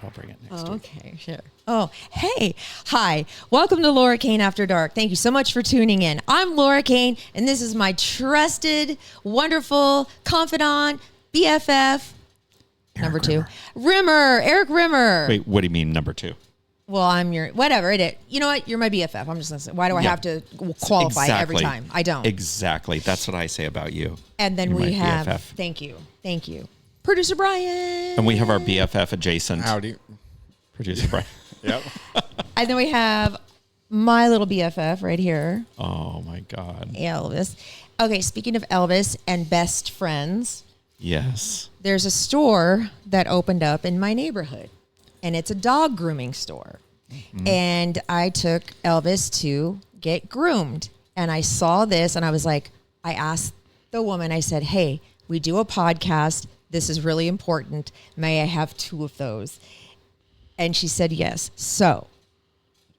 I'll bring it next week. Okay, sure. Oh, hey. Hi. Welcome to Laura Cain After Dark. Thank you so much for tuning in. I'm Laura Cain, and this is my trusted, wonderful confidant, BFF, number 2, Rimmer, Erik Rimmer. Wait, what do you mean number 2? Well, I'm your, whatever it is. You know what? You're my BFF. I'm just going to say, why do I have to qualify every time? I don't. Exactly. That's what I say about you. And then we have, thank you. Producer Bryan. And we have our BFF adjacent. Howdy. Producer Bryan. Yep. And then we have my little BFF right here. Oh, my God. Elvis. Okay, speaking of Elvis and best friends. Yes. There's a store that opened up in my neighborhood. And it's a dog grooming store. Mm-hmm. And I took Elvis to get groomed. And I saw this and I was like, I asked the woman, I said, hey, we do a podcast. This is really important. May I have 2 of those? And she said, yes. So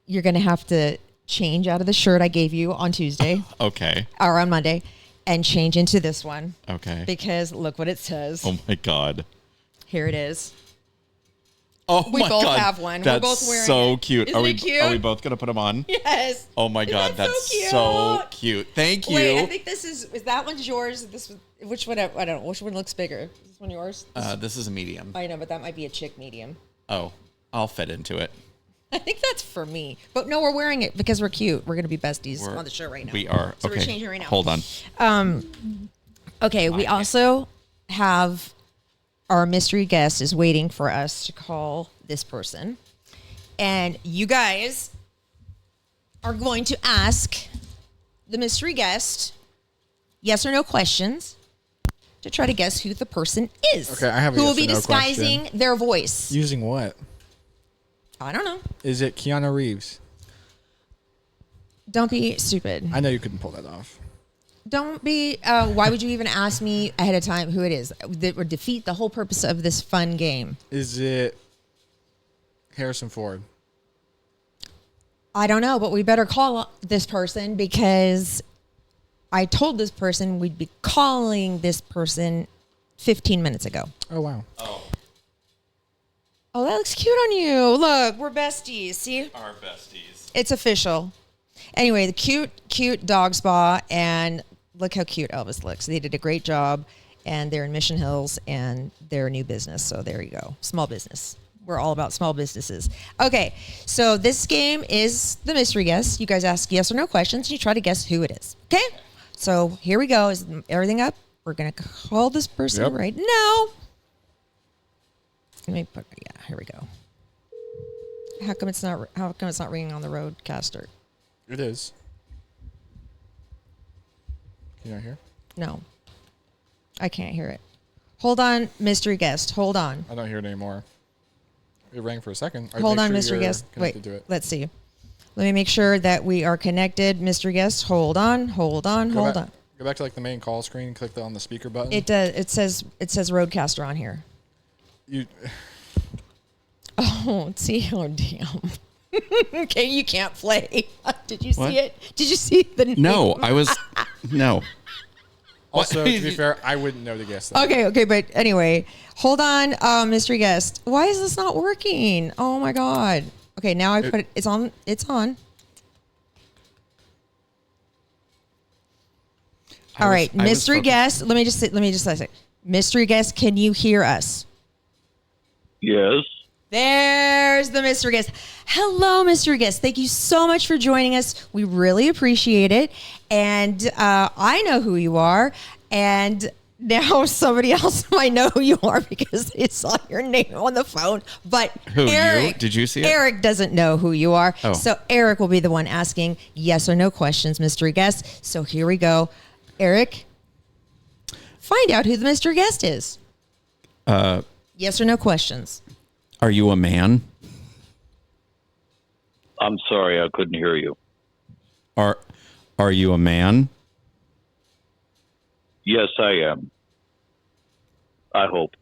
you're going to have to change out of the shirt I gave you on Tuesday. Okay. Or on Monday. And change into this one. Okay. Because look what it says. Oh, my God. Here it is. Oh, we my both God. have one. That's We're both wearing so it. cute. Isn't it cute? Are we both going to put them on? Yes. Oh, my God. Isn't that That's so cute. Thank you. Wait, I think this is that one's yours? Which one? I don't know. Which one looks bigger? Is this one yours? This is a medium. I know, but that might be a chick medium. Oh, I'll fit into it. I think that's for me. But no, we're wearing it because we're cute. We're going to be besties on the show right now. We are. So okay. we're changing right now. Hold on. Okay, we also have our mystery guest is waiting for us to call this person. And you guys are going to ask the mystery guest yes or no questions to try to guess who the person is. Okay, I have a who yes will be or no disguising question. their voice. Using what? I don't know. Is it Keanu Reeves? Don't be stupid. I know you couldn't pull that off. Don't be. Why would you even ask me ahead of time who it is? That would defeat the whole purpose of this fun game. Is it Harrison Ford? I don't know, but we better call this person because I told this person we'd be calling this person 15 minutes ago. Oh, wow. Oh, that looks cute on you. Look, we're besties. See? Our besties. It's official. Anyway, the cute dog spa, and look how cute Elvis looks. They did a great job, and they're in Mission Hills, and they're a new business. So there you go. Small business. We're all about small businesses. Okay, so this game is the mystery guess. You guys ask yes or no questions. You try to guess who it is. Okay? So here we go. Is everything up? We're going to call this person right now. Let me put, here we go. How come it's not ringing on the roadcaster? It is. Can you not hear? No. I can't hear it. Hold on, mystery guest. Hold on. I don't hear it anymore. It rang for a second. Hold on, mystery guest. Wait, let's see. Let me make sure that we are connected. Mystery guest, hold on. Go back to like the main call screen and click on the speaker button. It does. It says roadcaster on here. Oh, see, oh damn. Okay, you can't play. Did you see it? Did you see the name? No, I was no. Also, to be fair, I wouldn't know to guess that. Okay, but anyway, hold on, mystery guest. Why is this not working? Oh my god. Okay, now I put it. It's on. It's on. All right, mystery guest. Let me just say, mystery guest. Can you hear us? Yes. There's the mystery guest. Hello, mystery guest. Thank you so much for joining us. We really appreciate it. And I know who you are. And now somebody else might know who you are because they saw your name on the phone. But who, Erik, you? Did you see it? Erik doesn't know who you are. Oh. So Erik will be the one asking yes or no questions, mystery guest. So here we go. Erik, find out who the mystery guest is. Yes or no questions. Are you a man? I'm sorry, I couldn't hear you. Are you a man? Yes, I am. I hope.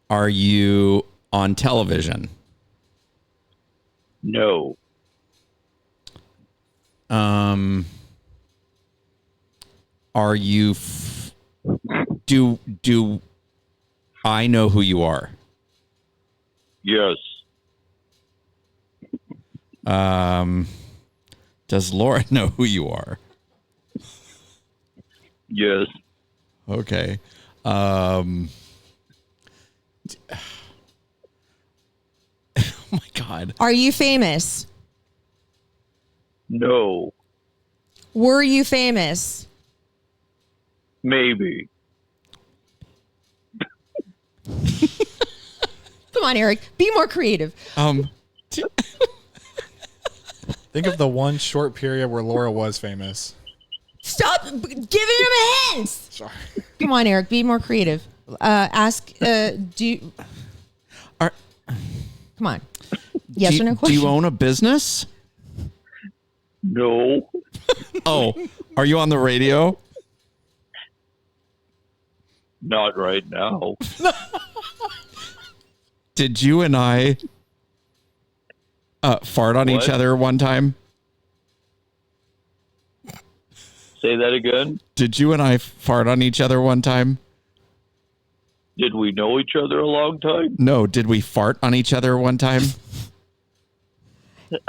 Are you on television? No. Are you do I know who you are? Yes. Does Laura know who you are? Yes. Okay. Oh my God. Are you famous? No. Were you famous? Maybe. Come on, Eric. Be more creative. Think of the one short period where Laura was famous. Stop giving him hints. Sorry. Come on, Eric. Be more creative. Ask. Do you? Are, Come on. Yes do, or no do question. you own a business? No. Oh, are you on the radio? Not right now. Did you and I fart on each What? other one time? Say that again. Did you and I fart on each other one time? Did we know each other a long time? No. Did we fart on each other one time? What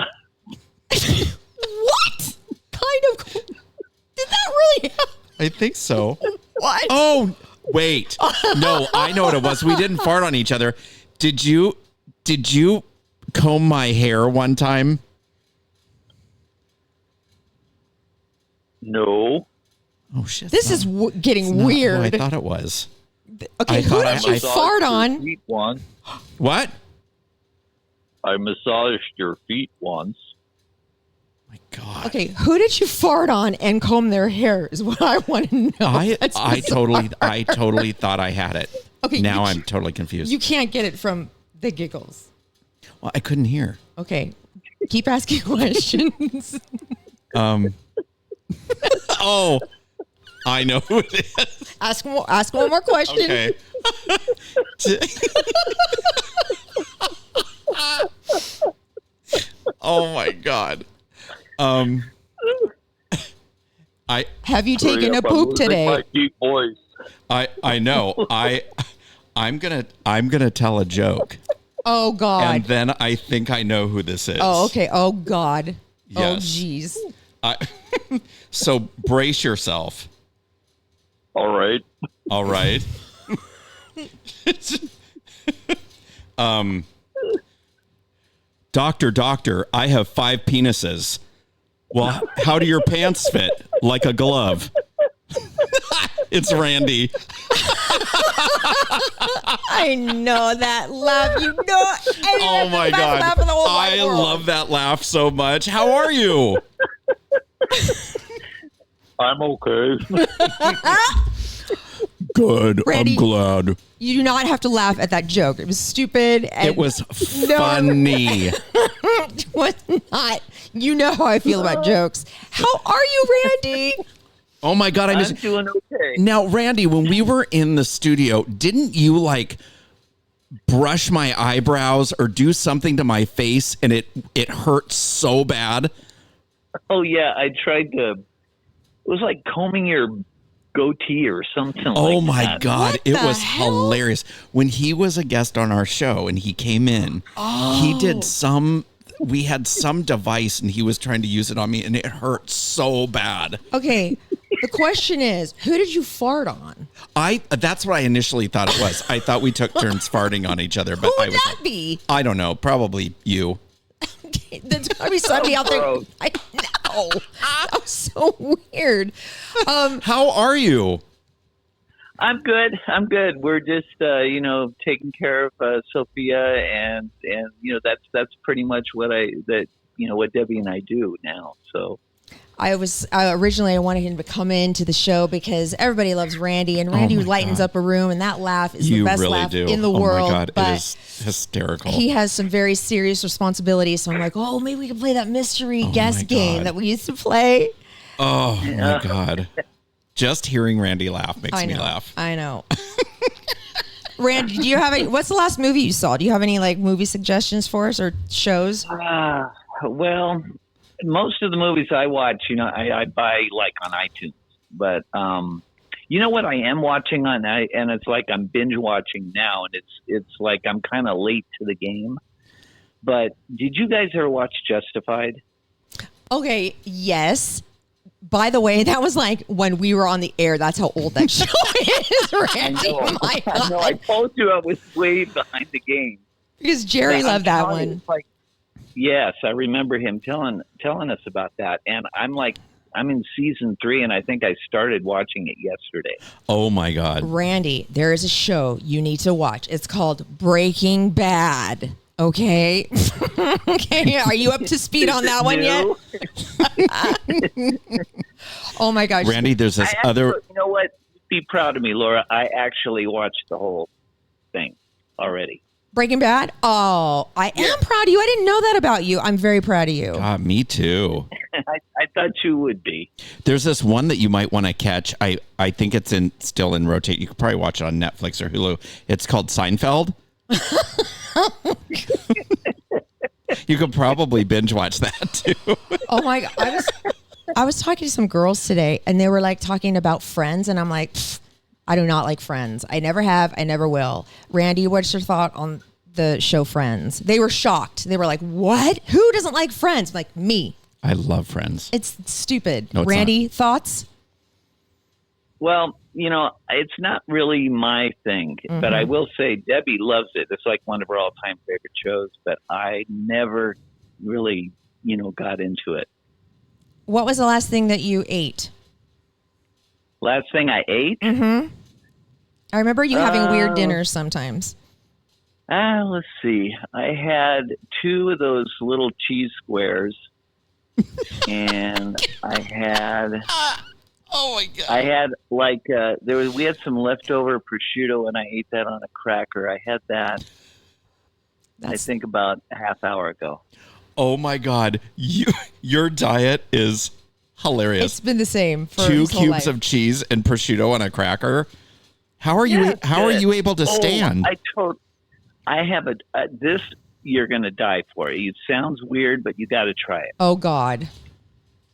kind of? Did that really happen? I think so. What? Oh, wait. No, I know what it was. We didn't fart on each other. Did you comb my hair one time? No. Oh shit. This is getting not who weird. I thought it was. Okay, I who thought did I you fart Your on? feet once. What? I massaged your feet once. My God. Okay, who did you fart on and comb their hair? Is what I want to know. I That's totally bizarre. thought I had it. Okay, Now you I'm totally confused. You can't get it from the giggles. Well, I couldn't hear. Okay, keep asking questions. Oh, I know who it is. Ask one more question. Okay. Oh my God. Have you taken Hurry a up, I'm poop losing today? My deep voice. I know. I'm gonna tell a joke, Oh God. and then I think I know who this is. Oh, okay. Oh God. Oh Yes. jeez. So brace yourself. All right. All right. Doctor, I have 5 penises. Well, how do your pants fit? Like a glove. It's Randy. I know that laugh. You know. Oh my God. Laugh in the whole I wide world. love that laugh so much. How are you? I'm okay. Good. Randy. I'm glad. You do not have to laugh at that joke. It was stupid. And It was funny. it was not. You know how I feel about jokes. How are you, Randy? Oh my God. I'm doing okay. Now, Randy, when we were in the studio, didn't you like brush my eyebrows or do something to my face and it hurt so bad? Oh yeah, I tried to. It was like combing your goatee or something. Oh like my that. God. What It the was hell? hilarious. When he was a guest on our show and he came in, he did we had some device and he was trying to use it on me and it hurt so bad. Okay. The question is, who did you fart on? That's what I initially thought it was. I thought we took turns farting on each other, but Who I would was that be? I don't know, probably you. There's gotta be somebody out there. Gross. I know. That was so weird. How are you? I'm good. We're just taking care of Sophia, and that's pretty much what Debbie and I do now. So I was originally I wanted him to come into the show because everybody loves Randy, and Randy my lightens God. up a room, and that laugh is You the best really laugh do. in the Oh world. my God, but it is hysterical. he has some very serious responsibilities, so I'm like, oh, maybe we can play that mystery my guest game God. that we used to play. Oh my God. Just hearing Randy laugh makes I me know. laugh. I know. Randy, do you have any? What's the last movie you saw? Do you have any like movie suggestions for us or shows? well, most of the movies I watch, I buy like on iTunes, but You know what I am watching and it's like I'm binge watching now, and it's like I'm kind of late to the game. But did you guys ever watch Justified? Okay, yes. By the way, that was like when we were on the air. That's how old that show is, Randy. My God. I know. I told you I was way behind the game. Because Jerry loved that one. Yes, I remember him telling us about that, and I'm in season 3, and I think I started watching it yesterday. Oh my God, Randy, there is a show you need to watch. It's called Breaking Bad. Okay, okay. Are you up to speed on that one yet? Oh my gosh, Randy, there's this other. You know what? Be proud of me, Laura. I actually watched the whole thing already. Breaking Bad? Oh, I am proud of you. I didn't know that about you. I'm very proud of you. God, me too. I thought you would be. There's this one that you might want to catch. I think it's still in rotate. You could probably watch it on Netflix or Hulu. It's called Seinfeld. You could probably binge watch that too. Oh my God. I was talking to some girls today, and they were like talking about Friends, and I'm like, I do not like Friends. I never have. I never will. Randy, what's your thought on the show Friends? They were shocked. They were like, what? Who doesn't like Friends? I'm like, me. I love Friends. It's stupid. No, it's Randy, not. Thoughts? Well, it's not really my thing, but I will say Debbie loves it. It's like one of her all-time favorite shows, but I never really, got into it. What was the last thing that you ate? Last thing I ate? Mm-hmm. I remember you having weird dinners sometimes. Let's see. I had 2 of those little cheese squares, and I had... Oh my God! I had we had some leftover prosciutto, and I ate that on a cracker. I had that. I think about a half hour ago. Oh my God! Your diet is hilarious. It's been the same for 2 his whole cubes life. of cheese and prosciutto on a cracker. How are you? How are you able to stand? I have this. You're gonna die for it. It sounds weird, but you got to try it. Oh God.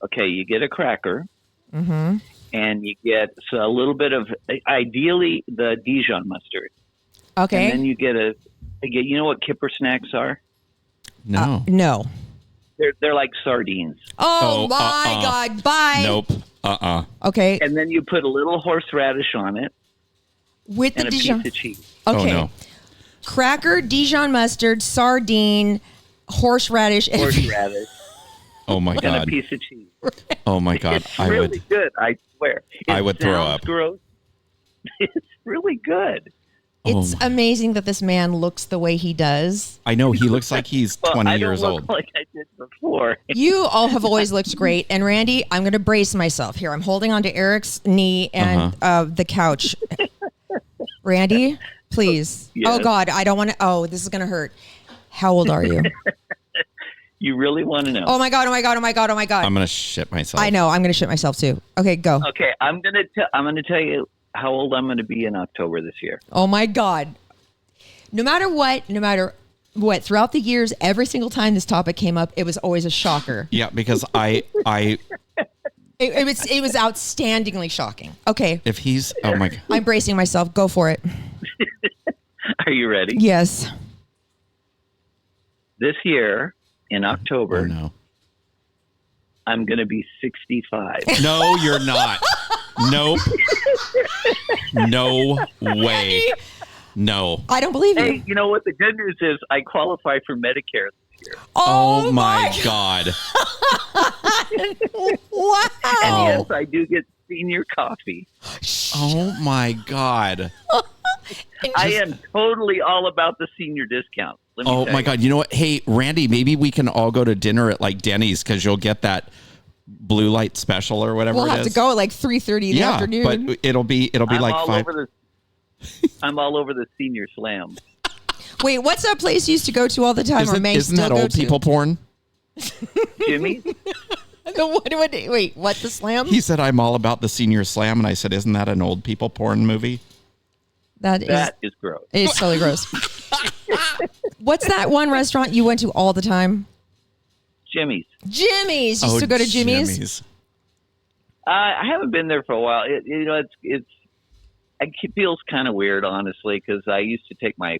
Okay, you get a cracker. Mm-hmm. And you get a little bit of, ideally, the Dijon mustard. Okay. And then you get you know what Kipper snacks are? No. No. They're like sardines. Oh my God. Bye. Nope. Okay. And then you put a little horseradish on it. With the and Dijon. a piece of cheese. Okay. Oh, no. Cracker, Dijon mustard, sardine, horseradish. Horseradish. Oh my God. And a piece of cheese. Oh my God. It's really good, I swear. I would throw up. Gross. It's really good. It's amazing that this man looks the way he does. I know. He looks like he's 20 years I don't old. look like I did before. You all have always looked great. And Randy, I'm going to brace myself here. I'm holding onto Eric's knee and the couch. Randy, please. Yes. Oh God, I don't want to. Oh, this is going to hurt. How old are you? You really want to know? Oh my God, oh my God, oh my God, oh my God. I'm going to shit myself. I know. I'm going to shit myself too. Okay, go. Okay, I'm gonna tell you how old I'm gonna be in October this year. Oh my God. No matter what, throughout the years, every single time this topic came up, it was always a shocker. Yeah, because I It was outstandingly shocking. Okay. if he's, oh my God. I'm bracing myself. Go for it. Are you ready? Yes. This year in October, Oh no. I'm gonna be 65. No, you're not. Nope. No way. No. I don't believe you. Hey, you know what? The good news is I qualify for Medicare this year. Oh my God. Wow. And yes, I do get senior coffee. Oh my God. I am totally all about the senior discount. Let me Oh tell my you. God. You know what? Hey, Randy, maybe we can all go to dinner at like Denny's because you'll get that blue light special or whatever We'll it have is. to go at like 3:30 in the afternoon. But it'll be like all 5. I'm all over the senior slam. Wait, what's that place you used to go to all the time? or may Isn't still that go old to? people porn? Jimmy? Wait, what? The slam? He said, I'm all about the senior slam. And I said, isn't that an old people porn movie? That is gross. It's totally gross. What's that one restaurant you went to all the time? Jimmy's. Jimmy's. You used to go to Jimmy's? I haven't been there for a while. It's it feels kind of weird, honestly, because I used to take my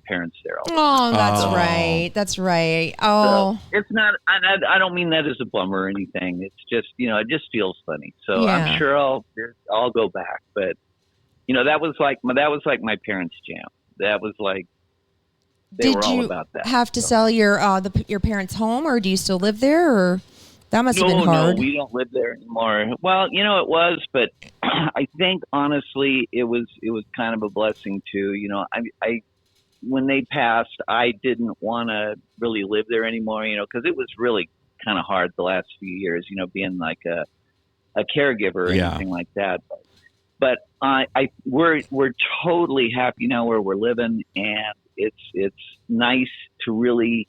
parents there all the time. Oh, that's Oh. right. That's right. Oh, So it's not. I don't mean that as a bummer or anything. It's just it just feels funny. So Yeah. I'm sure I'll go back. But that was like my parents' jam. That was like they were did all you about that. have to sell your your parents' home, or do you still live there? Or that must have been hard. No, we don't live there anymore. Well, it was, but I think honestly, it was kind of a blessing too. I when they passed, I didn't want to really live there anymore. Because it was really kind of hard the last few years. Being like a caregiver or anything like that. But we're totally happy now where we're living, and it's nice to really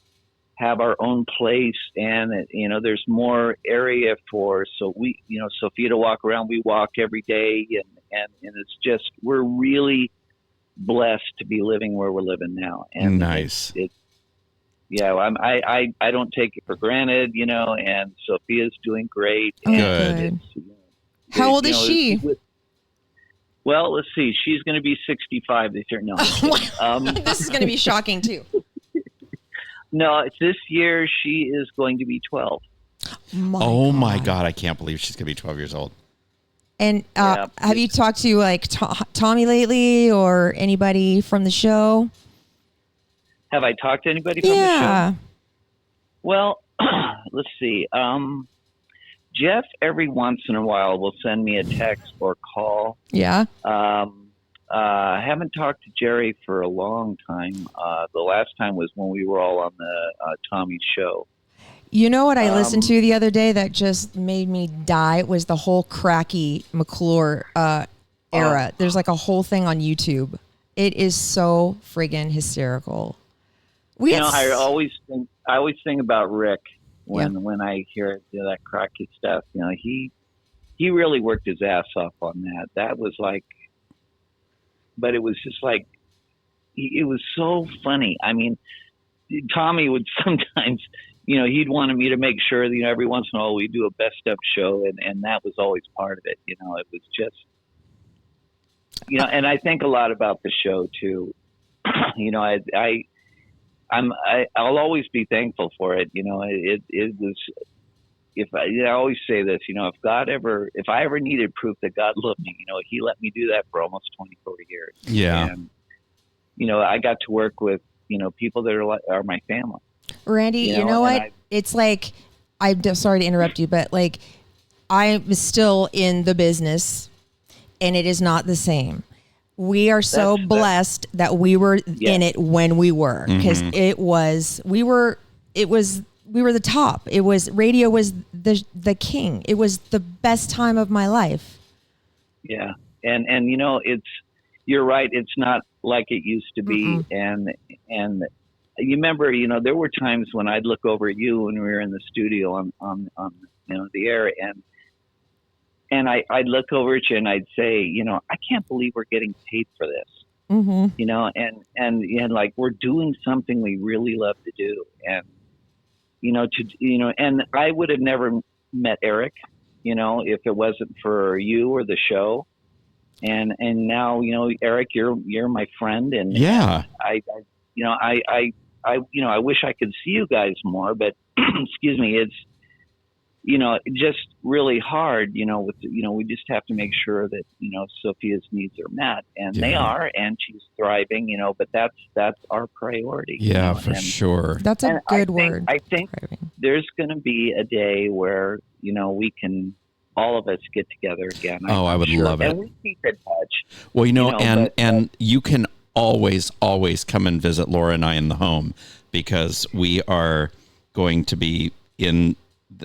have our own place, and there's more area for Sophia to walk around. We walk every day, and it's just we're really blessed to be living where we're living now. And nice. I don't take it for granted, and Sophia's doing great. Oh, Good. How old is she? Well, let's see. She's going to be 65 this year. No, This is going to be shocking too. no, this year she is going to be 12. Oh my God. I can't believe she's going to be 12 years old. And have you talked to like Tommy lately, or anybody from the show? Have I talked to anybody from the show? Well, let's see. Jeff every once in a while will send me a text or call. Yeah. I haven't talked to Jerry for a long time. The last time was when we were all on the Tommy show. You know what I listened to the other day that just made me die? It was the whole Cracky McClure era. There's like a whole thing on YouTube. It is so friggin' hysterical. I always think about Rick when I hear that Cracky stuff. He really worked his ass off on that. That was like, but it was just like, it was so funny. I mean, Tommy would sometimes, he'd wanted me to make sure that, every once in a while we do a best of show, and that was always part of it. It was just, and I think a lot about the show too. I'll always be thankful for it. It was, I always say this, if I ever needed proof that God loved me, he let me do that for almost 24 years. Yeah. And, I got to work with, people that are my family. Randy, you know what? It's like, I'm sorry to interrupt you, but like, I'm still in the business, and it is not the same. We are so blessed that we were in it when we were, because we were the top. It was, radio was the king. It was the best time of my life. Yeah. And you're right. It's not like it used to be. And you remember, there were times when I'd look over at you when we were in the studio on the air, and I'd look over at you and I'd say, I can't believe we're getting paid for this. And like, we're doing something we really love to do. And, and I would have never met Erik, if it wasn't for you or the show. And now, Erik, you're my friend. And yeah, I wish I could see you guys more, but excuse me, it's, just really hard, we just have to make sure that, Sophia's needs are met, and they are, and she's thriving, but that's our priority. Yeah, for sure. That's a good word. I think there's going to be a day where, we can, all of us get together again. I would love it. And we keep in touch. Well, and you can always come and visit Laura and I in the home, because we are going to be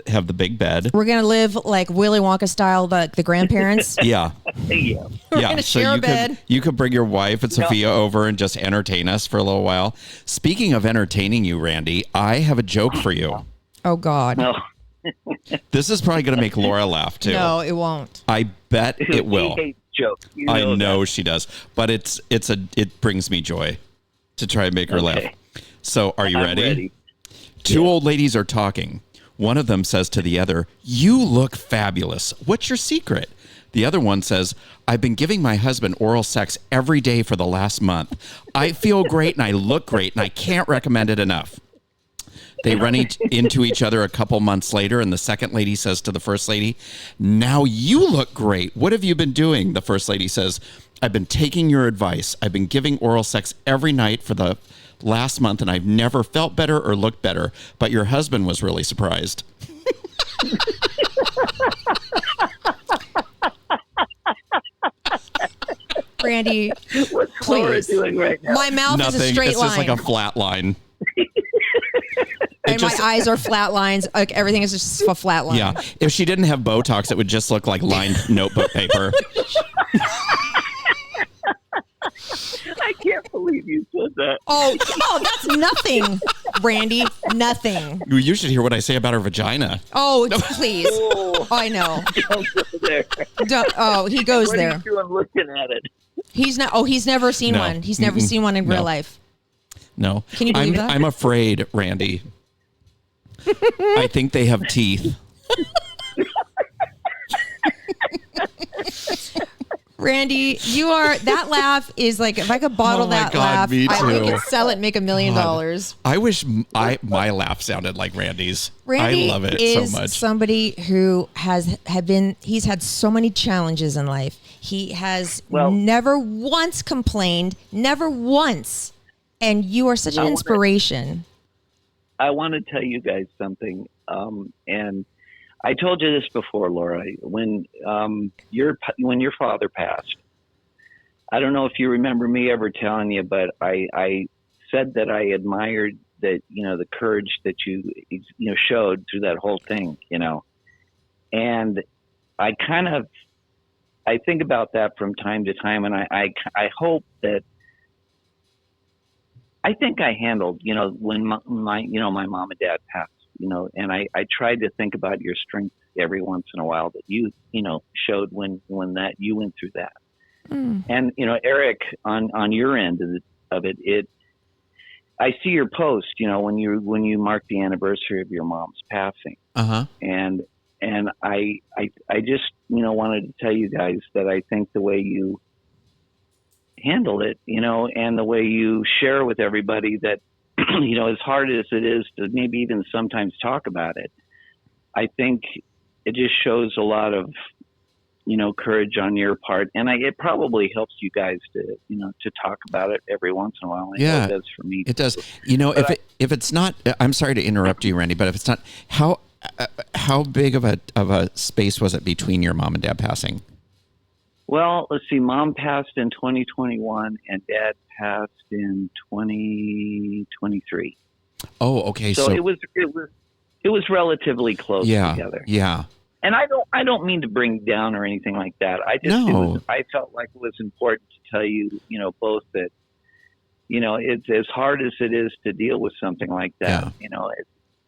have the big bed. We're going to live like Willy Wonka style, the grandparents. Yeah. Yeah. We're going to share a bed. You could bring your wife and Sophia over and just entertain us for a little while. Speaking of entertaining you, Randy, I have a joke for you. Oh, God. No. This is probably going to make Laura laugh, too. No, it won't. I bet it will. He hates jokes. I know she does, but it brings me joy to try and make her laugh. So, are you ready? Ready. Two old ladies are talking. One of them says to the other, "You look fabulous. What's your secret?" The other one says, "I've been giving my husband oral sex every day for the last month. I feel great and I look great and I can't recommend it enough." They run into each other a couple months later, and the second lady says to the first lady, "Now you look great. What have you been doing?" The first lady says, "I've been taking your advice. I've been giving oral sex every night for the last month, and I've never felt better or looked better. But your husband was really surprised." Randy, What's Laura please. doing right now? My mouth is a Nothing. straight It's line. just like a flat line. And my eyes are flat lines. Like everything is just a flat line. Yeah. If she didn't have Botox, it would just look like lined notebook paper. I can't believe you said that. Oh, that's nothing, Randy. Nothing. You should hear what I say about her vagina. Oh, please. Oh, I know. don't go there. He goes What there. are you doing looking at it? He's not. Oh, he's never seen No. one. He's never seen one in No. real life. No. Can you believe that? I'm afraid, Randy. I think they have teeth. Randy, that laugh is like, if I could bottle Oh my that God, laugh, me we too. could sell it and make $1 million. I wish my laugh sounded like Randy's. Randy I love it is so much. somebody who he's had so many challenges in life. He has Well- never once complained, never once. And you are such an inspiration. I want to tell you guys something. And I told you this before, Laura. When your father passed, I don't know if you remember me ever telling you, but I said that I admired that, the courage that you showed through that whole thing, and I think about that from time to time, and I hope that. I think I handled, when my mom and dad passed, and I tried to think about your strength every once in a while that you, showed when that you went through that. Mm. And, Erik, on your end of it, I see your post, when you mark the anniversary of your mom's passing. Uh-huh. And I just, wanted to tell you guys that I think the way you handle it, and the way you share with everybody that, as hard as it is to maybe even sometimes talk about it, I think it just shows a lot of, courage on your part. And it probably helps you guys to, to talk about it every once in a while. I know it does for me. It does. If it's not, I'm sorry to interrupt you, Randy, but if it's not, how big of a space was it between your mom and dad passing? Well, let's see. Mom passed in 2021, and Dad passed in 2023. Oh, okay. So it was relatively close together. Yeah. And I don't mean to bring down or anything like that. I felt like it was important to tell you, both that, it's as hard as it is to deal with something like that. Yeah.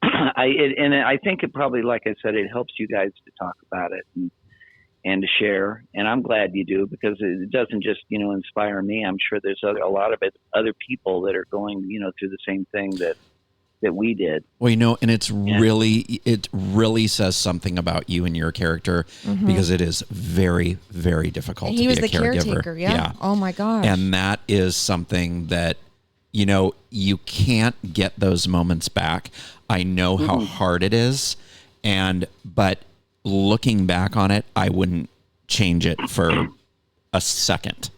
I think it probably, like I said, it helps you guys to talk about it and to share. And I'm glad you do, because it doesn't just, inspire me. I'm sure there's a lot of other people that are going, through the same thing that we did. Well, and it really says something about you and your character, because it is very, very difficult to be a caregiver. He was the caretaker, yeah. Oh my gosh. And that is something that, you can't get those moments back. I know how hard it is, but looking back on it, I wouldn't change it for a second.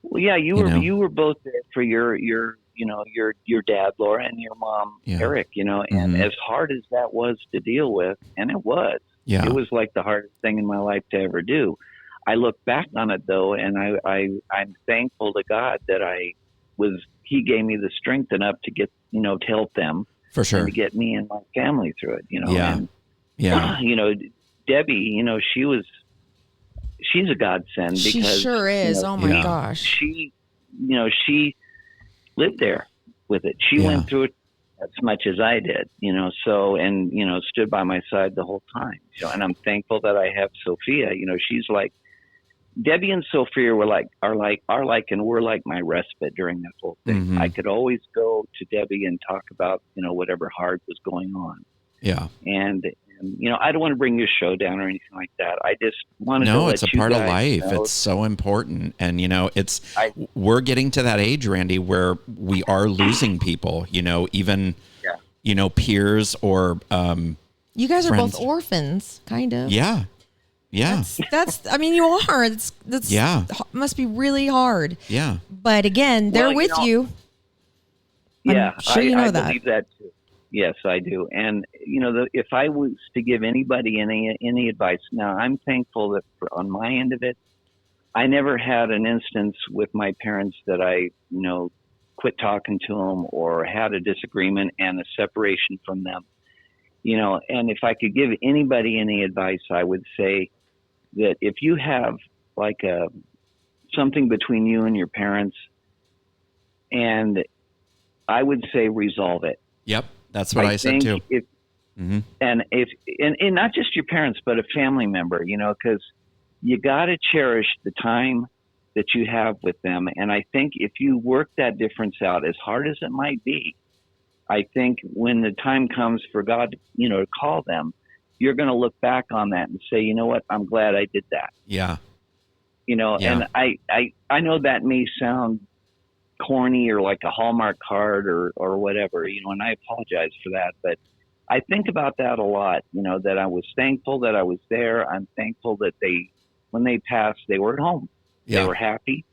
Well, yeah, you were both there for your dad, Laura, and your mom, Erik, and as hard as that was to deal with, and it was like the hardest thing in my life to ever do. I look back on it though, and I'm thankful to God that He gave me the strength enough to get, to help them, for sure, and to get me and my family through it, And, Debbie, she's a godsend, because she sure is. Oh my gosh. She lived there with it. She went through it as much as I did, and stood by my side the whole time. And I'm thankful that I have Sophia. She's like, Debbie and Sophia are like my respite during that whole thing. I could always go to Debbie and talk about, whatever hard was going on. Yeah. And you know, I don't want to bring your show down or anything like that. I just wanted to No, let it's a you part of guys life. know It's so important. And, you know, I- we're getting to that age, Randy, where we are losing people, you know, even, Yeah. you know, peers or, You guys are friends. both orphans, kind of. yeah. Yeah. That's I mean, you are. That's Yeah. must be really hard. Yeah. But again, they're Well, you with know- you. Yeah, sure you know I that. believe that too. Yes, I do. And you know, if I was to give anybody any advice, now I'm thankful that on my end of it, I never had an instance with my parents that I, you know, quit talking to them or had a disagreement and a separation from them. You know, and if I could give anybody any advice, I would say that if you have like something between you and your parents, and I would say resolve it. Yep. That's what I said too. If, Mm-hmm. and not just your parents, but a family member, you know, because you got to cherish the time that you have with them. And I think if you work that difference out, as hard as it might be, I think when the time comes for God, you know, to call them, you're going to look back on that and say, you know what, I'm glad I did that. Yeah. You know, Yeah. and I know that may sound corny or like a Hallmark card or whatever, you know, and I apologize for that, but I think about that a lot, you know, that I was thankful that I was there. I'm thankful that when they passed, they were at home. Yeah. They were happy.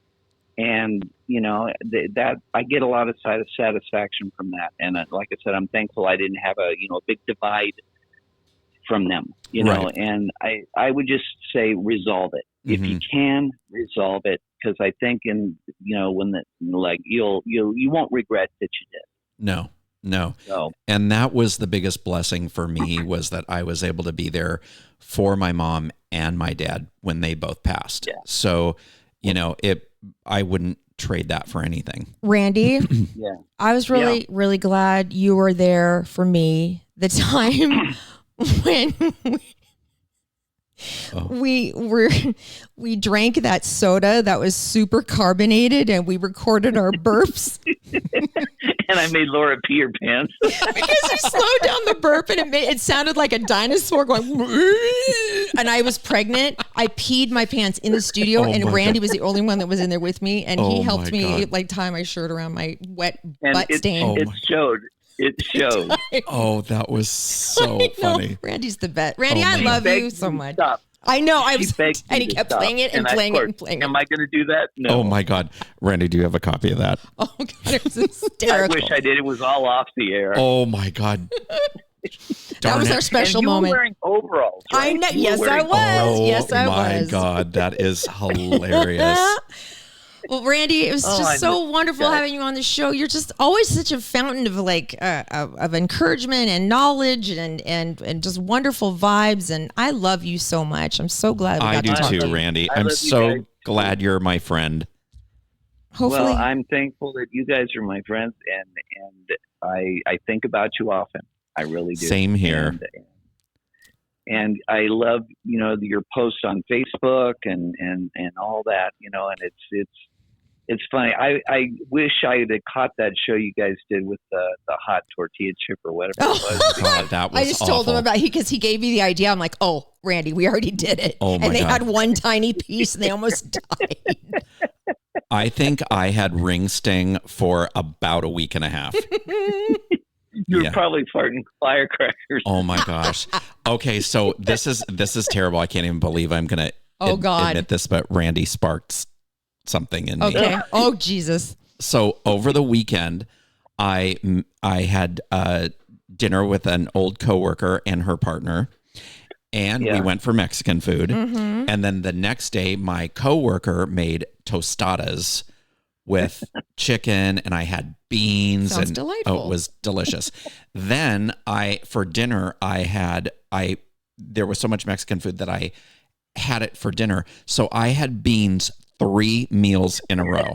And, you know, that I get a lot of satisfaction from that. And like I said, I'm thankful I didn't have a big divide from them, you know, Right. and I would just say resolve it. If you can resolve it, because I think when you won't regret that you did. No. So, And that was the biggest blessing for me, was that I was able to be there for my mom and my dad when they both passed. Yeah. So, you know, I wouldn't trade that for anything. Randy, yeah. I was really glad you were there for me the time when we drank that soda that was super carbonated and we recorded our burps. And I made Laura pee her pants. Because you slowed down the burp and it sounded like a dinosaur going. And I was pregnant. I peed my pants in the studio, Oh and my Randy God. was the only one that was in there with me, and Oh he helped my me God. like tie my shirt around my wet And butt stain. it showed. It showed. Oh, that was so I know. funny. Randy's the best. Randy, Oh I my love Begged you me so to much. stop. I know. I She was, begged and me he to kept stop. playing it and I, playing of it and course, playing it. Am I going to do that? No. Oh my God. Randy, do you have a copy of that? Oh God, it was I hysterical. wish I did. It was all off the air. Oh my God. That Darn was it. our special and you moment. were wearing overalls, right? I know. You were Yes, I wearing was. Oh Yes, I my was. God. That is hilarious. Well, Randy, it was Oh, just I so miss wonderful you guys. having you on the show. You're just always such a fountain of of encouragement and knowledge and just wonderful vibes. And I love you so much. I'm so glad we I got do to talk too, to you. Randy. I I'm love you so guys. glad you're my friend. Hopefully, Well, I'm thankful that you guys are my friends, and I think about you often. I really do. Same here. And I love, you know, your posts on Facebook and all that, you know, and it's funny. I wish I had caught that show you guys did with the hot tortilla chip or whatever it was. God, that was I just told him awful. about because he gave me the idea. I'm like, oh, Randy, we already did it. Oh, my and they God. had one tiny piece and they almost died. I think I had ring sting for about a week and a half. You were Yeah. probably farting firecrackers. Oh my gosh. Okay, so this is terrible. I can't even believe I'm gonna Oh, God. admit this, but Randy sparked something in me. Okay. Oh, Jesus. So over the weekend, I had dinner with an old coworker and her partner, and we Yeah. went for Mexican food. Mm-hmm. And then the next day, my coworker made tostadas with chicken, and I had beans. Sounds and delightful. Oh, it was delicious. Then for dinner, there was so much Mexican food that I had it for dinner. So I had beans 3 meals in a row.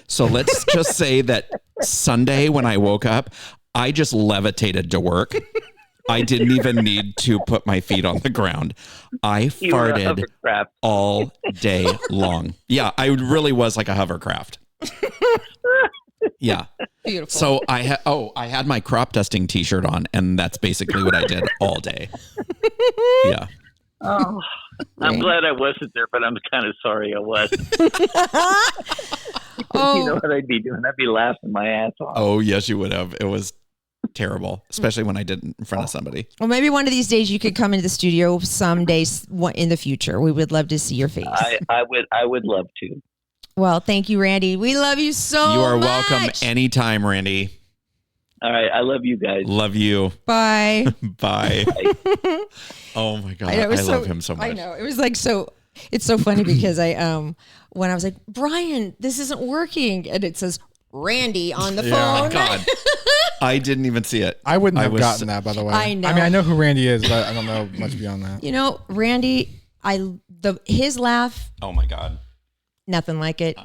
So let's just say that Sunday when I woke up, I just levitated to work. I didn't even need to put my feet on the ground. I You were a farted hovercraft. all day long. Yeah, I really was like a hovercraft. Yeah. Beautiful. So I had my crop dusting T-shirt on, and that's basically what I did all day. Yeah. Oh, I'm glad I wasn't there, but I'm kind of sorry I was. You know what I'd be doing? I'd be laughing my ass off. Oh, yes, you would have. It was terrible, especially when I did it in front of somebody. Well, maybe one of these days you could come into the studio someday in the future. We would love to see your face. I would love to. Well, thank you, Randy. We love you so much. You are welcome anytime, Randy. All right. I love you guys. Love you. Bye. Bye. Oh my God. I love him so much. I know. It was like so. It's so funny because when I was like, Bryan, this isn't working, and it says Randy on the phone. Oh my God. I didn't even see it. I wouldn't have gotten that, by the way. I know. I mean, I know who Randy is, but I don't know much beyond that. You know, Randy, his laugh. Oh my God. Nothing like it.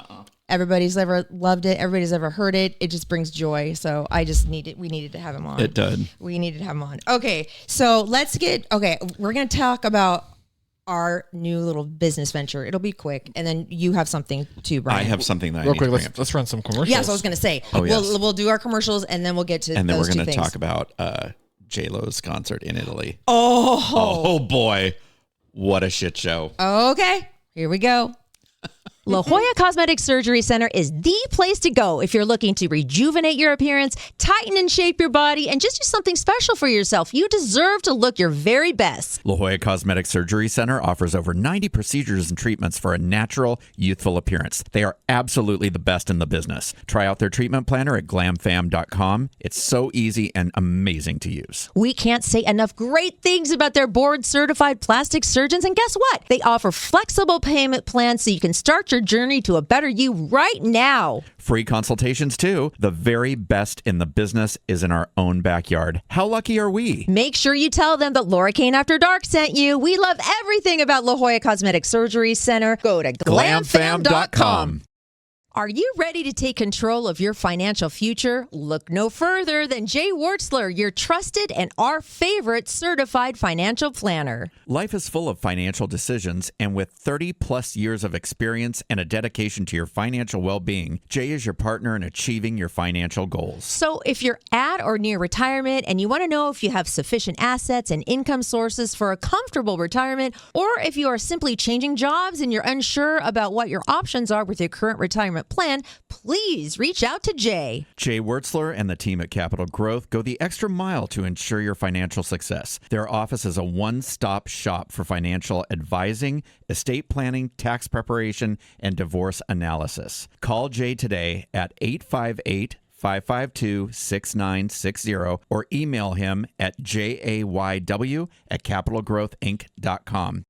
Everybody's ever loved it. Everybody's ever heard it. It just brings joy. So we needed to have him on. It did. We needed to have him on. Okay. So we're going to talk about our new little business venture. It'll be quick. And then you have something too, Bryan. I have something that Real I need quick, to bring up. let's run some commercials. Yes, I was going to say. Oh, yes. We'll do our commercials and then we'll get to And then those we're going two to things. talk about J-Lo's concert in Italy. Oh boy. What a shit show. Okay. Here we go. La Jolla Cosmetic Surgery Center is the place to go if you're looking to rejuvenate your appearance, tighten and shape your body, and just do something special for yourself. You deserve to look your very best. La Jolla Cosmetic Surgery Center offers over 90 procedures and treatments for a natural, youthful appearance. They are absolutely the best in the business. Try out their treatment planner at glamfam.com. It's so easy and amazing to use. We can't say enough great things about their board-certified plastic surgeons, and guess what? They offer flexible payment plans so you can start your journey to a better you right now. Free consultations too. The very best in the business is in our own backyard. How lucky are we? Make sure you tell them that Laura Cain After Dark sent you. We love everything about La Jolla Cosmetic Surgery Center. Go to glamfam.com. Are you ready to take control of your financial future? Look no further than Jay Wartzler, your trusted and our favorite certified financial planner. Life is full of financial decisions, and with 30 plus years of experience and a dedication to your financial well-being, Jay is your partner in achieving your financial goals. So if you're at or near retirement and you want to know if you have sufficient assets and income sources for a comfortable retirement, or if you are simply changing jobs and you're unsure about what your options are with your current retirement plan, please reach out to Jay. Jay Wertzler and the team at Capital Growth go the extra mile to ensure your financial success. Their office is a one-stop shop for financial advising, estate planning, tax preparation, and divorce analysis. Call Jay today at 858-552-6960 or email him at jayw@capitalgrowthinc.com.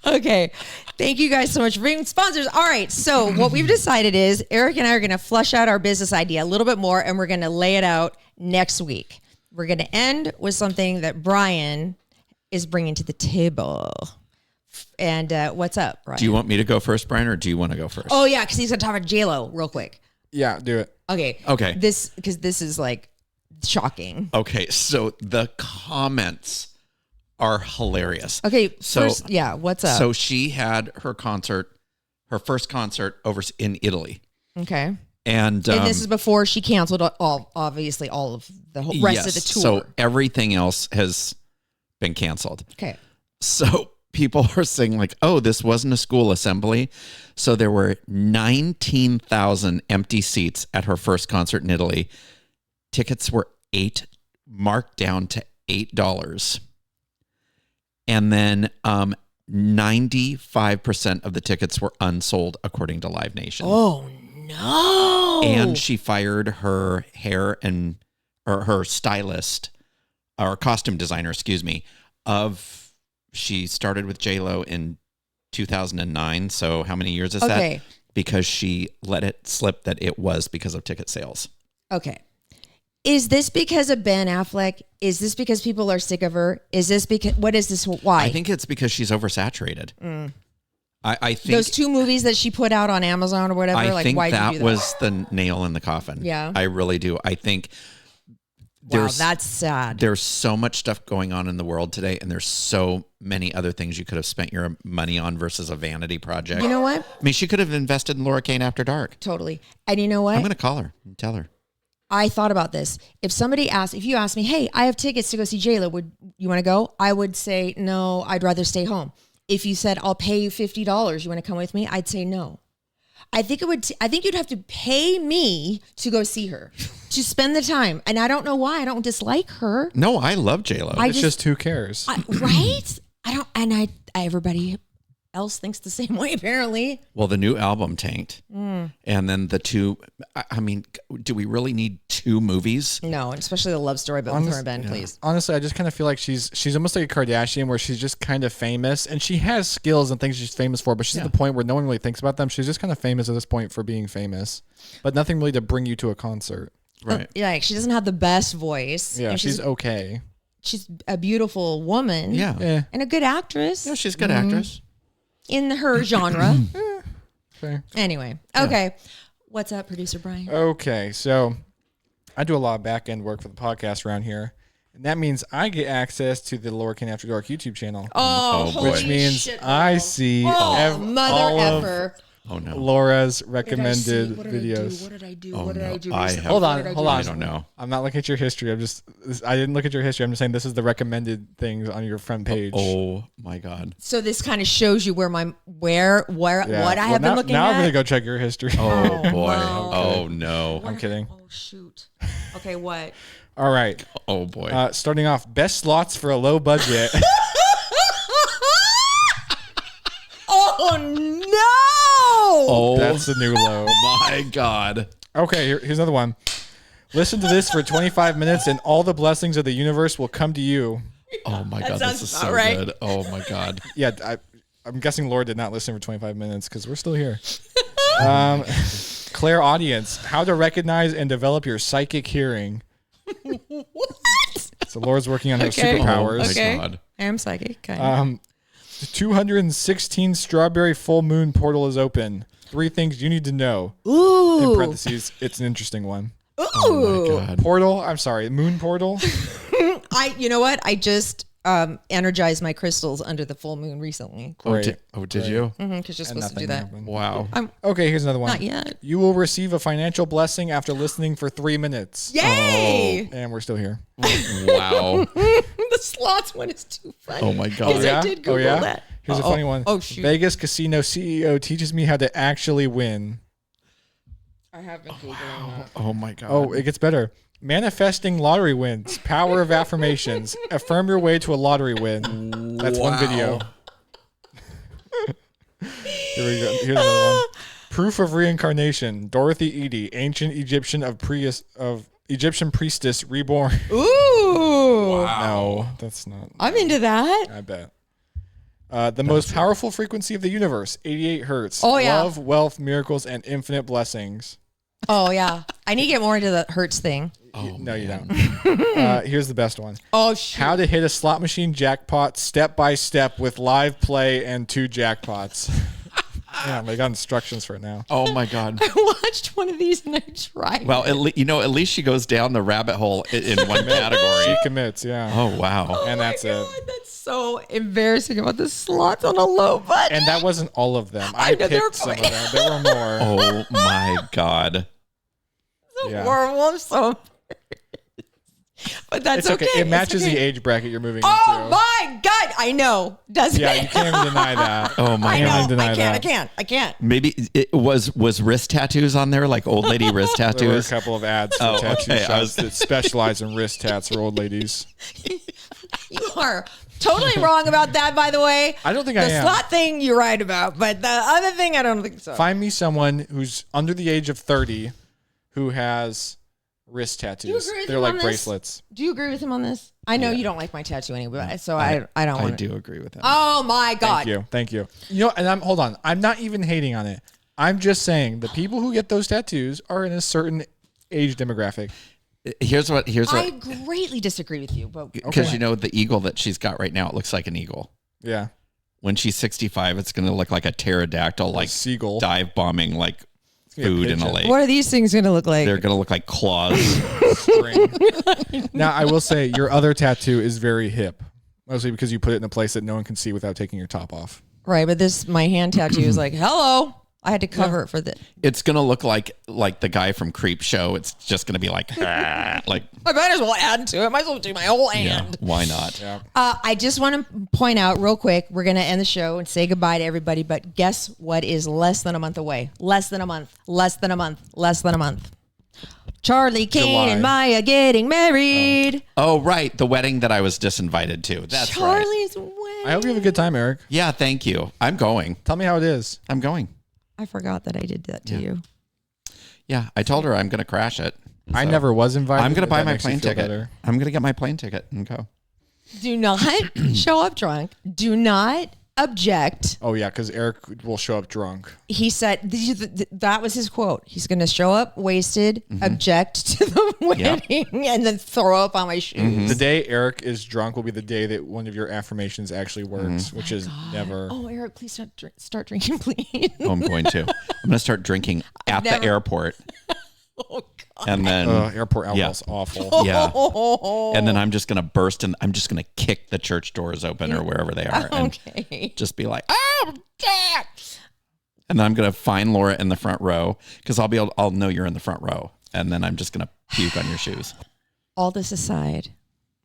Okay. Thank you guys so much for being sponsors. All right. So what we've decided is Erik and I are going to flesh out our business idea a little bit more, and we're going to lay it out next week. We're going to end with something that Bryan is bringing to the table. And what's up, Bryan? Do you want me to go first, Bryan, or do you want to go first? Oh, yeah, because he's going to talk about J-Lo real quick. Yeah, do it. Okay. Because this is like shocking. Okay. So the comments are hilarious. Okay. So first, what's up? So she had her first concert over in Italy. Okay. And this is before she canceled obviously all of the whole rest of the tour. So everything else has been canceled. Okay. So people are saying like, oh, this wasn't a school assembly. So there were 19,000 empty seats at her first concert in Italy. Tickets were marked down to $8. And then 95% of the tickets were unsold, according to Live Nation. Oh, no. And she fired her her stylist, or costume designer, excuse me, she started with J-Lo in 2009. So how many years is that? Because she let it slip that it was because of ticket sales. Okay. Is this because of Ben Affleck? Is this because people are sick of her? Is this because, what is this? Why? I think it's because she's oversaturated. I think those 2 movies that she put out on Amazon or whatever. I think why'd you do that was the nail in the coffin. Yeah. I really do. I think Wow, that's sad. There's so much stuff going on in the world today, and there's so many other things you could have spent your money on versus a vanity project. You know what? I mean, she could have invested in Laura Cain After Dark. Totally. And you know what? I'm going to call her and tell her. I thought about this. If you asked me, hey, I have tickets to go see J-Lo, would you want to go? I would say, no, I'd rather stay home. If you said, I'll pay you $50, you want to come with me? I'd say no. I think you'd have to pay me to go see her, to spend the time. And I don't know why. I don't dislike her. No, I love J-Lo. It's just who cares? Right? Everybody else thinks the same way, apparently. Well, the new album tanked. And then the two, I mean, do we really need 2 movies? No, especially the love story, but with her and Ben, please. Honestly, I just kind of feel like she's almost like a Kardashian, where she's just kind of famous, and she has skills and things she's famous for, but she's at the point where no one really thinks about them. She's just kind of famous at this point for being famous, but nothing really to bring you to a concert. Right. Like, she doesn't have the best voice. Yeah, she's okay. She's a beautiful woman. Yeah. And a good actress. Yeah, she's a good actress. In her genre. Okay. Anyway. Okay. What's up, producer Bryan? Okay, so I do a lot of back end work for the podcast around here, and that means I get access to the Laura Cain After Dark YouTube channel. Oh, boy. Which means I see all of Laura's recommended videos. What did I do? Oh, What did no. I do? Hold on. I don't know. I'm not looking at your history. I didn't look at your history. I'm just saying this is the recommended things on your front page. Oh my God. So this kind of shows you what I have been looking now at. I'm gonna go check your history. Oh boy. no. Oh no. I'm kidding. Oh shoot. Okay, what? All right. Oh boy. Starting off, best slots for a low budget. Oh no! Oh, That's the new low. my God. Okay, here's another one. Listen to this for 25 minutes, and all the blessings of the universe will come to you. Oh my God. sounds This is about so right. good. Oh my God. Yeah, I'm guessing Laura did not listen for 25 minutes because we're still here. Claire audience, how to recognize and develop your psychic hearing. What? So Laura's working on her Okay. superpowers. Oh my Okay. God. I am psychic. Kind of. The 216 strawberry full moon portal is open. 3 things you need to know. Ooh. In parentheses, it's an interesting one. Ooh. Oh my God. Portal, I'm sorry, moon portal. You know what? I just energized my crystals under the full moon recently. Great. Did you? Because you're And supposed to do nothing that. happened. Wow. Okay, here's another one. Not yet. You will receive a financial blessing after listening for 3 minutes. Yay! And we're still here. Wow. The slots one is too funny. Oh my God. Because I did Google that. Here's a funny one. Oh, shoot. Vegas casino CEO teaches me how to actually win. I have been Googling that. Oh my God. Oh, it gets better. Manifesting lottery wins. Power of affirmations. Affirm your way to a lottery win. That's one video. Here we go. Here's another one. Proof of reincarnation. Dorothy Eady, ancient Egyptian Egyptian priestess reborn. Ooh. No, that's not. I'm into that. I bet. The most powerful frequency of the universe, 88 hertz. Oh, yeah. Love, wealth, miracles, and infinite blessings. Oh, yeah. I need to get more into the Hertz thing. Oh, No, you don't. Here's the best one. Oh, shoot. How to hit a slot machine jackpot step by step with live play and 2 jackpots. Yeah, they got instructions for it now. Oh my God. I watched one of these and I tried. Well, at least she goes down the rabbit hole in one She category. commits, yeah. Oh wow. And that's it. That's so embarrassing about the slots on a low budget. And that wasn't all of them. I I know, there were picked some of quite- them. There were more. Oh my God. so yeah. horrible. I'm so but that's It's okay. It It's matches okay. the age bracket you're moving Oh into. my God. I know. Doesn't Yeah, it? you can't even deny that. Oh my I Can't know. even deny I that. can't. Maybe it was wrist tattoos on there, like old lady wrist There were a tattoos. couple of ads for Oh, tattoo okay. shops that specialize in wrist tats for old ladies. You are totally wrong about that, by the way. I don't think the I am. slot thing you're right about, but the other thing I don't think so. Find me someone who's under the age of 30 who has wrist tattoos. agree with They're him like on this? bracelets. Do you agree with him on this? I know you don't like my tattoo anyway, so I don't I want do agree with that. Oh my God. Thank you. You know, and hold on. I'm not even hating on it. I'm just saying the people who get those tattoos are in a certain age demographic. Here's what I greatly disagree with you, but because you know the eagle that she's got right now, it looks like an eagle. Yeah. When she's 65, it's going to look like a pterodactyl, like seagull. dive bombing, like food in a lake. What are these things going to look like? They're going to look like claws. Now, I will say your other tattoo is very hip, mostly because you put it in a place that no one can see without taking your top off. Right, but my hand tattoo is like, hello. I had to cover it for the. It's going to look like the guy from Creep Show. It's just going to be like. I might as well add to it. Might as well do my whole hand. Yeah, why not? Yeah. I just want to point out real quick, we're going to end the show and say goodbye to everybody, but guess what is less than a month away? Less than a month. Less than a month. Less than a month. Charlie, Cain, and Maya getting married. Oh, right. The wedding that I was disinvited to. That's Charlie's right. wedding. I hope you have a good time, Eric. Yeah, thank you. I'm going. Tell me how it is. I'm going. I forgot that I did that to you. Yeah, I told her I'm going to crash it. I never was invited. I'm going to buy my That makes me plane feel ticket. better. I'm going to get my plane ticket and go. Do not show up drunk. Do not object. Oh, yeah, because Eric will show up drunk. He said, that was his quote. He's going to show up wasted, object to the wedding, and then throw up on my shoes. The day Eric is drunk will be the day that one of your affirmations actually works, which is never. Oh, Eric, please start drinking, please. Oh, I'm going to. I'm going to start drinking at the airport. Oh, God. And then airport alcohol's awful. Yeah. And then I'm just going to burst and I'm just going to kick the church doors open or wherever they are. And just be like, oh, God. And then I'm going to find Laura in the front row because I'll know you're in the front row. And then I'm just going to puke on your shoes. All this aside,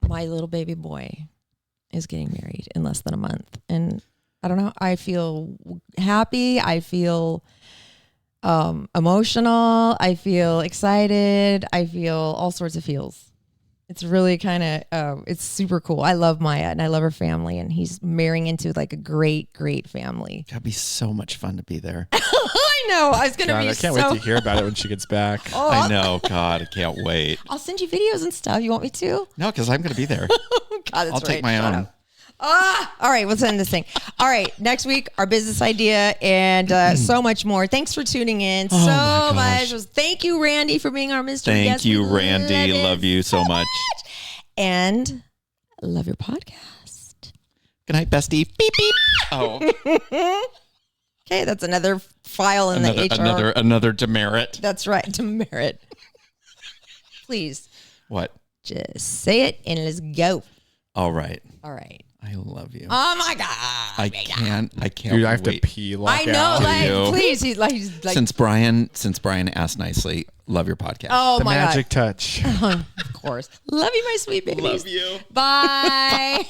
my little baby boy is getting married in less than a month. And I don't know, I feel happy. I feel emotional. I feel excited. I feel all sorts of feels. It's really kind of, it's super cool. I love Maya and I love her family, and he's marrying into like a great, great family. That'd be so much fun to be there. I know. I was going to be I can't wait to hear about it when she gets back. I know. God, I can't wait. I'll send you videos and stuff. You want me to? No, because I'm going to be there. God, that's I'll take my own. All right, let's end this thing. All right, next week, our business idea and so much more. Thanks for tuning in so much. Thank you, Randy, for being our Mr. Thank Guest. you, Randy. Love you so much. And love your podcast. Good night, bestie. Beep, beep. Oh. Okay, that's another file in the HR. Another demerit. That's right, demerit. Please. What? Just say it and let's go. All right. All right. I love you. Oh my God. I can't. Dude, I have to pee. I know. Like, please. He's like, since Bryan asked nicely, love your podcast. Oh the my God. magic touch. Of course. Love you, my sweet babies. Love you. Bye.